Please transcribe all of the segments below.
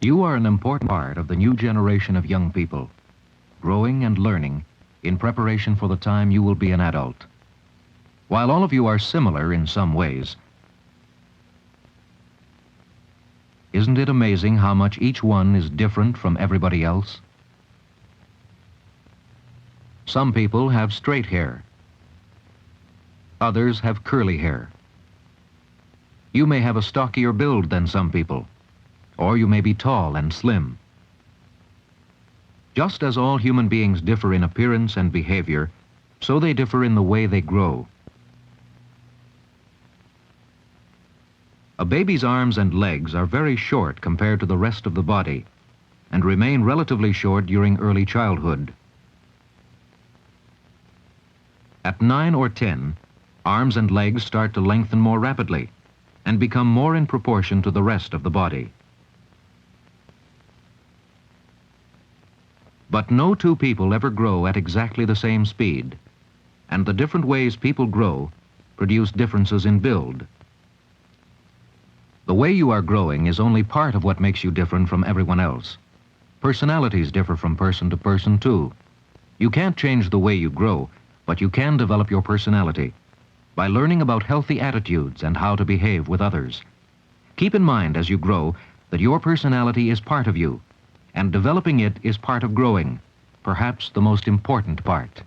You are an important part of the new generation of young people, growing and learning in preparation for the time you will be an adult. While all of you are similar in some ways, isn't it amazing how much each one is different from everybody else? Some people have straight hair. Others have curly hair. You may have a stockier build than some people, or you may be tall and slim. Just as all human beings differ in appearance and behavior, so they differ in the way they grow. A baby's arms and legs are very short compared to the rest of the body, and remain relatively short during early childhood. At 9 or 10, arms and legs start to lengthen more rapidly and become more in proportion to the rest of the body. But no two people ever grow at exactly the same speed, and the different ways people grow produce differences in build. The way you are growing is only part of what makes you different from everyone else. Personalities differ from person to person, too. You can't change the way you grow, but you can develop your personality by learning about healthy attitudes and how to behave with others. Keep in mind as you grow that your personality is part of you, and developing it is part of growing, perhaps the most important part.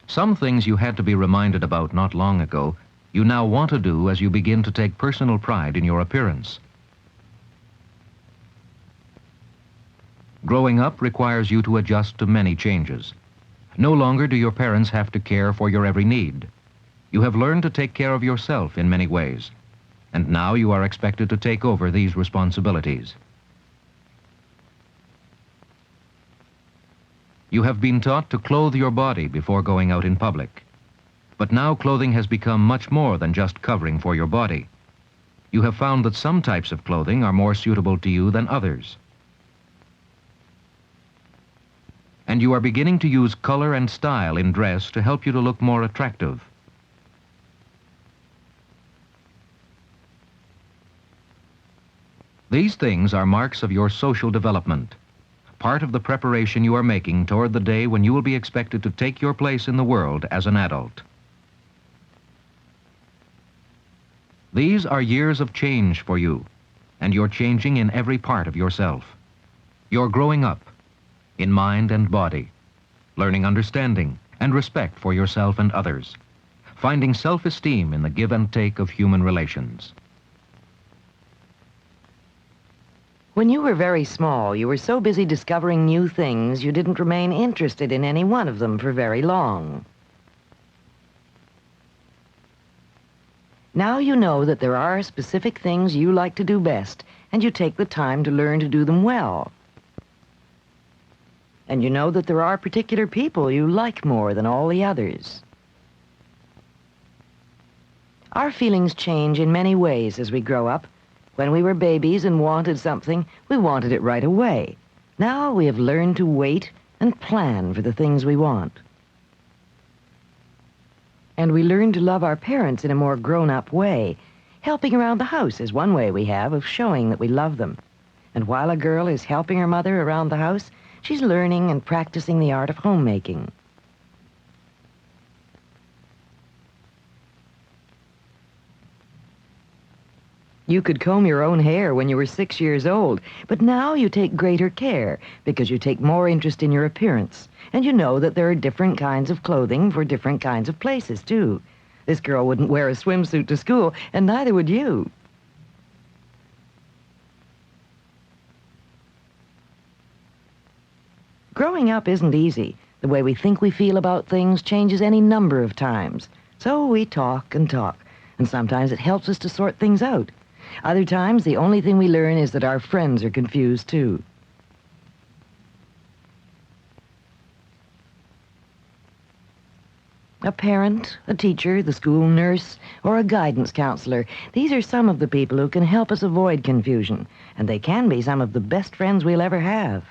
Some things you had to be reminded about not long ago, you now want to do as you begin to take personal pride in your appearance. Growing up requires you to adjust to many changes. No longer do your parents have to care for your every need. You have learned to take care of yourself in many ways, and now you are expected to take over these responsibilities. You have been taught to clothe your body before going out in public. But now clothing has become much more than just covering for your body. You have found that some types of clothing are more suitable to you than others. And you are beginning to use color and style in dress to help you to look more attractive. These things are marks of your social development, part of the preparation you are making toward the day when you will be expected to take your place in the world as an adult. These are years of change for you, and you're changing in every part of yourself. You're growing up, in mind and body, learning understanding and respect for yourself and others, finding self-esteem in the give and take of human relations. When you were very small, you were so busy discovering new things, you didn't remain interested in any one of them for very long. Now you know that there are specific things you like to do best, and you take the time to learn to do them well. And you know that there are particular people you like more than all the others. Our feelings change in many ways as we grow up. When we were babies and wanted something, we wanted it right away. Now we have learned to wait and plan for the things we want. And we learn to love our parents in a more grown-up way. Helping around the house is one way we have of showing that we love them. And while a girl is helping her mother around the house, she's learning and practicing the art of homemaking. You could comb your own hair when you were 6 years old, but now you take greater care because you take more interest in your appearance. And you know that there are different kinds of clothing for different kinds of places, too. This girl wouldn't wear a swimsuit to school, and neither would you. Growing up isn't easy. The way we think we feel about things changes any number of times. So we talk and talk, and sometimes it helps us to sort things out. Other times, the only thing we learn is that our friends are confused, too. A parent, a teacher, the school nurse, or a guidance counselor, these are some of the people who can help us avoid confusion, and they can be some of the best friends we'll ever have.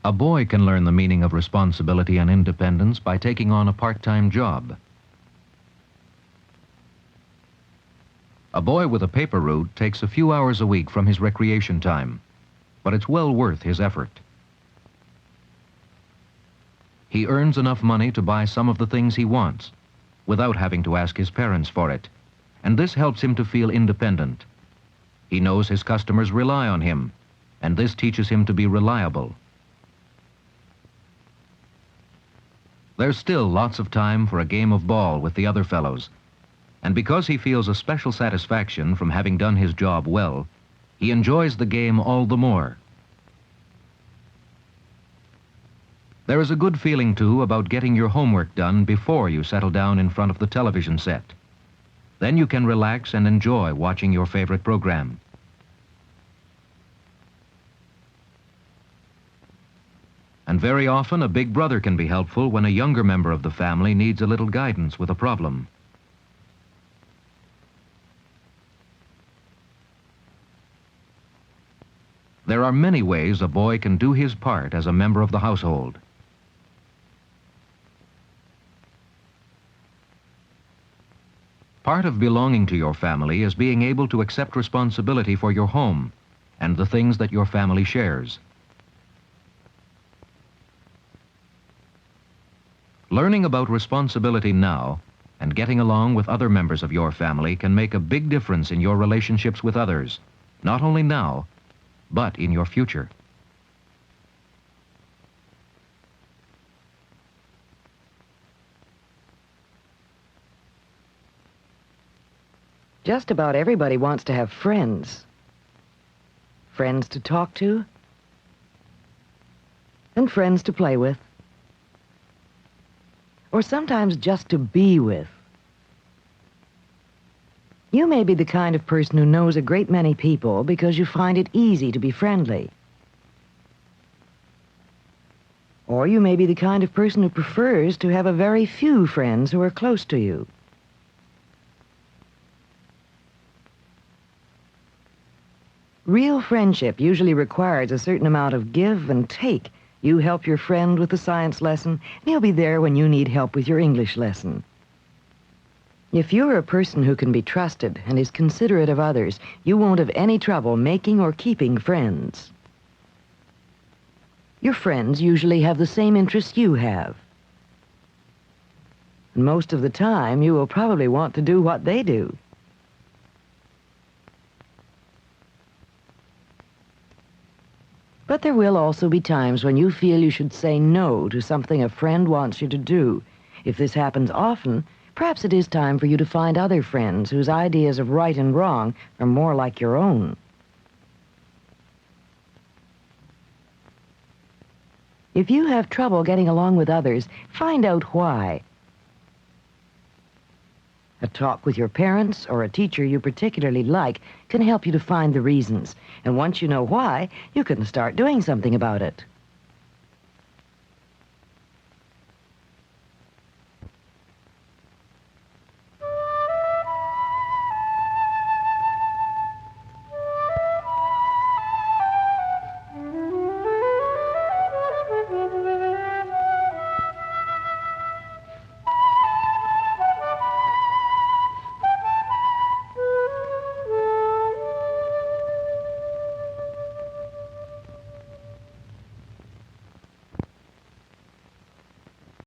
A boy can learn the meaning of responsibility and independence by taking on a part-time job. A boy with a paper route takes a few hours a week from his recreation time, but it's well worth his effort. He earns enough money to buy some of the things he wants, without having to ask his parents for it, and this helps him to feel independent. He knows his customers rely on him, and this teaches him to be reliable. There's still lots of time for a game of ball with the other fellows, and because he feels a special satisfaction from having done his job well, he enjoys the game all the more. There is a good feeling, too, about getting your homework done before you settle down in front of the television set. Then you can relax and enjoy watching your favorite program. And very often, a big brother can be helpful when a younger member of the family needs a little guidance with a problem. There are many ways a boy can do his part as a member of the household. Part of belonging to your family is being able to accept responsibility for your home and the things that your family shares. Learning about responsibility now and getting along with other members of your family can make a big difference in your relationships with others, not only now, but in your future. Just about everybody wants to have friends. Friends to talk to, and friends to play with, or sometimes just to be with. You may be the kind of person who knows a great many people because you find it easy to be friendly. Or you may be the kind of person who prefers to have a very few friends who are close to you. Real friendship usually requires a certain amount of give and take. You help your friend with the science lesson, and he'll be there when you need help with your English lesson. If you're a person who can be trusted and is considerate of others, you won't have any trouble making or keeping friends. Your friends usually have the same interests you have. And most of the time, you will probably want to do what they do. But there will also be times when you feel you should say no to something a friend wants you to do. If this happens often, perhaps it is time for you to find other friends whose ideas of right and wrong are more like your own. If you have trouble getting along with others, find out why. A talk with your parents or a teacher you particularly like can help you to find the reasons. And once you know why, you can start doing something about it.